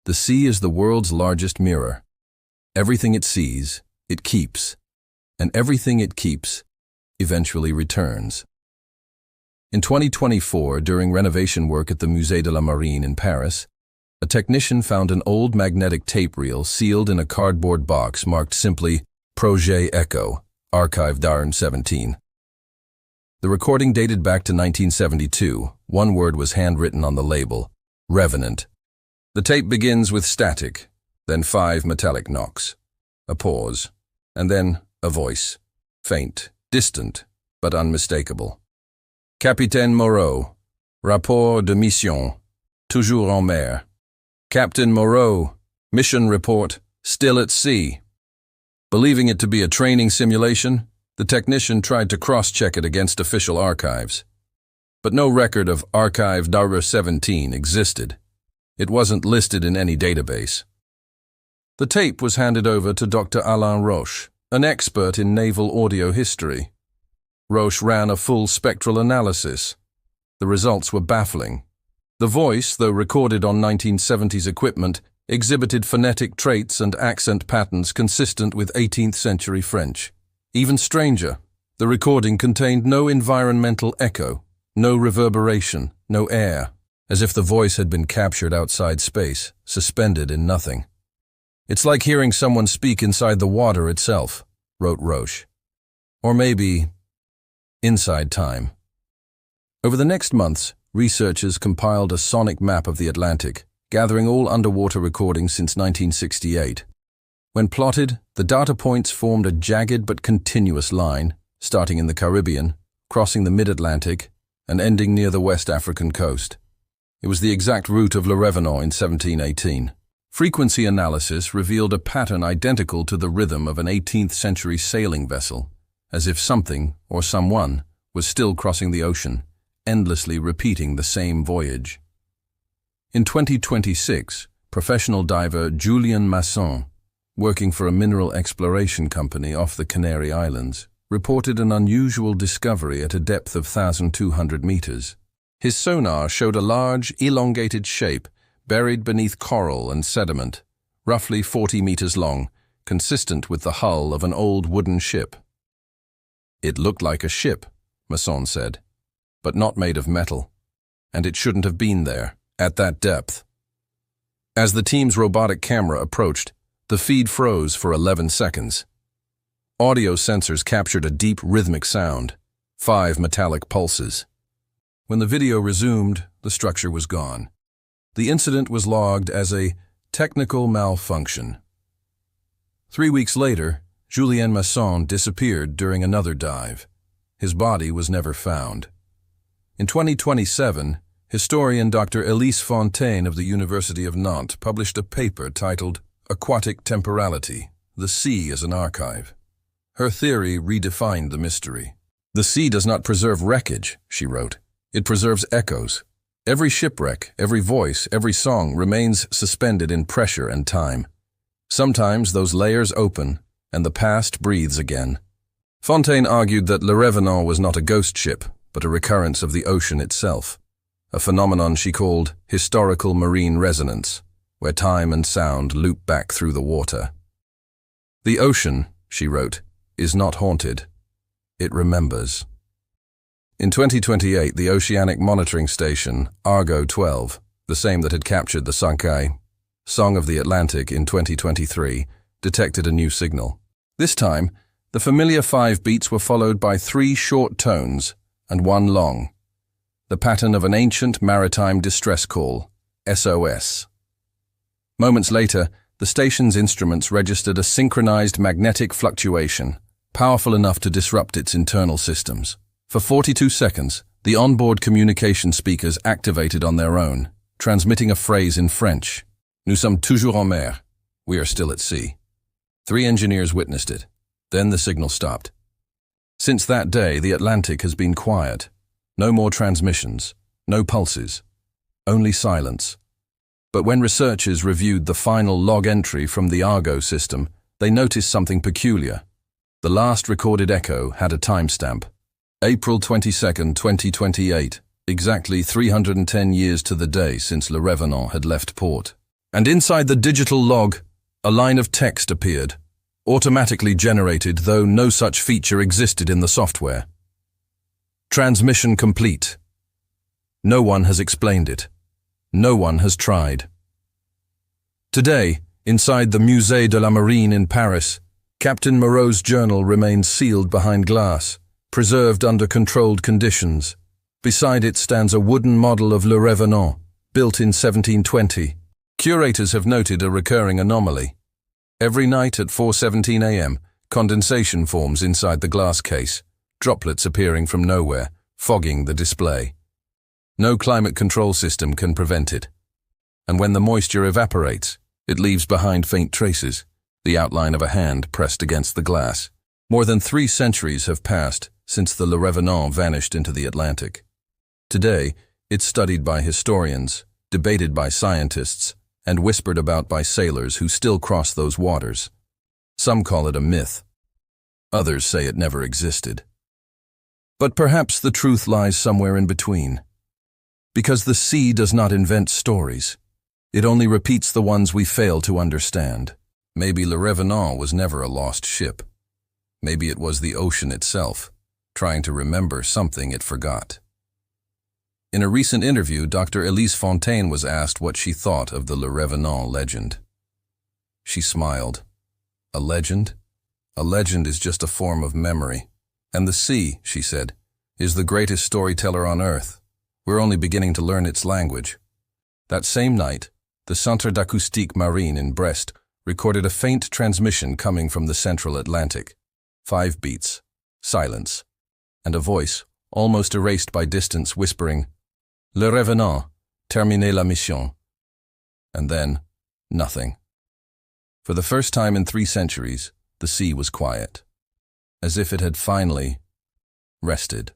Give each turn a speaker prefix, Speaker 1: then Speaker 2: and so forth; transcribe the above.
Speaker 1: The sea is the world's largest mirror. Everything it sees, it keeps, and everything it keeps eventually returns. In 2024, during renovation work at the Musée de la Marine in Paris, a technician found an old magnetic tape reel sealed in a cardboard box marked simply Projet Echo, Archive d'Arn 17. The recording dated back to 1972. One word was handwritten on the label, Revenant. The tape begins with static, then 5 metallic knocks, a pause, and then a voice, faint, distant, but unmistakable. Capitaine Moreau, rapport de mission, toujours en mer. Captain Moreau, mission report, still at sea. Believing it to be a training simulation, the technician tried to cross-check it against official archives. But no record of Archive d'Arn 17 existed. It wasn't listed in any database. The tape was handed over to Dr. Alain Roche, an expert in naval audio history. Roche ran a full spectral analysis. The results were baffling. The voice, though recorded on 1970s equipment, exhibited phonetic traits and accent patterns consistent with 18th century French. Even stranger, the recording contained no environmental echo, no reverberation, no air, as if the voice had been captured outside space, suspended in nothing. It's like hearing someone speak inside the water itself, wrote Roche. Or maybe inside time. Over the next months, researchers compiled a sonic map of the Atlantic, gathering all underwater recordings since 1968. When plotted, the data points formed a jagged but continuous line, starting in the Caribbean, crossing the mid-Atlantic, and ending near the West African coast. It was the exact route of Le Revenant in 1718. Frequency analysis revealed a pattern identical to the rhythm of an 18th century sailing vessel, as if something, or someone, was still crossing the ocean, endlessly repeating the same voyage. In 2026, professional diver Julien Masson, working for a mineral exploration company off the Canary Islands, reported an unusual discovery at a depth of 1,200 meters. His sonar showed a large, elongated shape buried beneath coral and sediment, roughly 40 meters long, consistent with the hull of an old wooden ship. It looked like a ship, Masson said, but not made of metal, and it shouldn't have been there, at that depth. As the team's robotic camera approached, the feed froze for 11 seconds. Audio sensors captured a deep rhythmic sound, 5 metallic pulses. When the video resumed, the structure was gone. The incident was logged as a technical malfunction. 3 weeks later, Julien Masson disappeared during another dive. His body was never found. In 2027, historian Dr. Elise Fontaine of the University of Nantes published a paper titled Aquatic Temporality, the Sea as an Archive. Her theory redefined the mystery. The sea does not preserve wreckage, she wrote. It preserves echoes. Every shipwreck, every voice, every song remains suspended in pressure and time. Sometimes those layers open, and the past breathes again. Fontaine argued that Le Revenant was not a ghost ship, but a recurrence of the ocean itself, a phenomenon she called historical marine resonance, where time and sound loop back through the water. The ocean, she wrote, is not haunted. It remembers. In 2028, the Oceanic Monitoring Station, Argo 12, the same that had captured the Sankai Song of the Atlantic in 2023, detected a new signal. This time, the familiar 5 beats were followed by 3 short tones and 1 long, the pattern of an ancient maritime distress call, SOS. Moments later, the station's instruments registered a synchronized magnetic fluctuation, powerful enough to disrupt its internal systems. For 42 seconds, the onboard communication speakers activated on their own, transmitting a phrase in French. Nous sommes toujours en mer. We are still at sea. 3 engineers witnessed it. Then the signal stopped. Since that day, the Atlantic has been quiet. No more transmissions, no pulses, only silence. But when researchers reviewed the final log entry from the Argo system, they noticed something peculiar. The last recorded echo had a timestamp. April 22, 2028, exactly 310 years to the day since Le Revenant had left port. And inside the digital log, a line of text appeared, automatically generated, though no such feature existed in the software. Transmission complete. No one has explained it. No one has tried. Today, inside the Musée de la Marine in Paris, Captain Moreau's journal remains sealed behind glass, preserved under controlled conditions. Beside it stands a wooden model of Le Revenant, built in 1720. Curators have noted a recurring anomaly. Every night at 4:17 a.m., condensation forms inside the glass case, droplets appearing from nowhere, fogging the display. No climate control system can prevent it. And when the moisture evaporates, it leaves behind faint traces, the outline of a hand pressed against the glass. More than 3 centuries have passed since the Le Revenant vanished into the Atlantic. Today, it's studied by historians, debated by scientists, and whispered about by sailors who still cross those waters. Some call it a myth. Others say it never existed. But perhaps the truth lies somewhere in between. Because the sea does not invent stories. It only repeats the ones we fail to understand. Maybe Le Revenant was never a lost ship. Maybe it was the ocean itself, trying to remember something it forgot. In a recent interview, Dr. Elise Fontaine was asked what she thought of the Le Revenant legend. She smiled. A legend? A legend is just a form of memory. And the sea, she said, is the greatest storyteller on earth. We're only beginning to learn its language. That same night, the Centre d'Acoustique Marine in Brest recorded a faint transmission coming from the central Atlantic. 5 beats, silence, and a voice, almost erased by distance, whispering, Le Revenant, terminez la mission. And then, nothing. For the first time in 3 centuries, the sea was quiet, as if it had finally rested.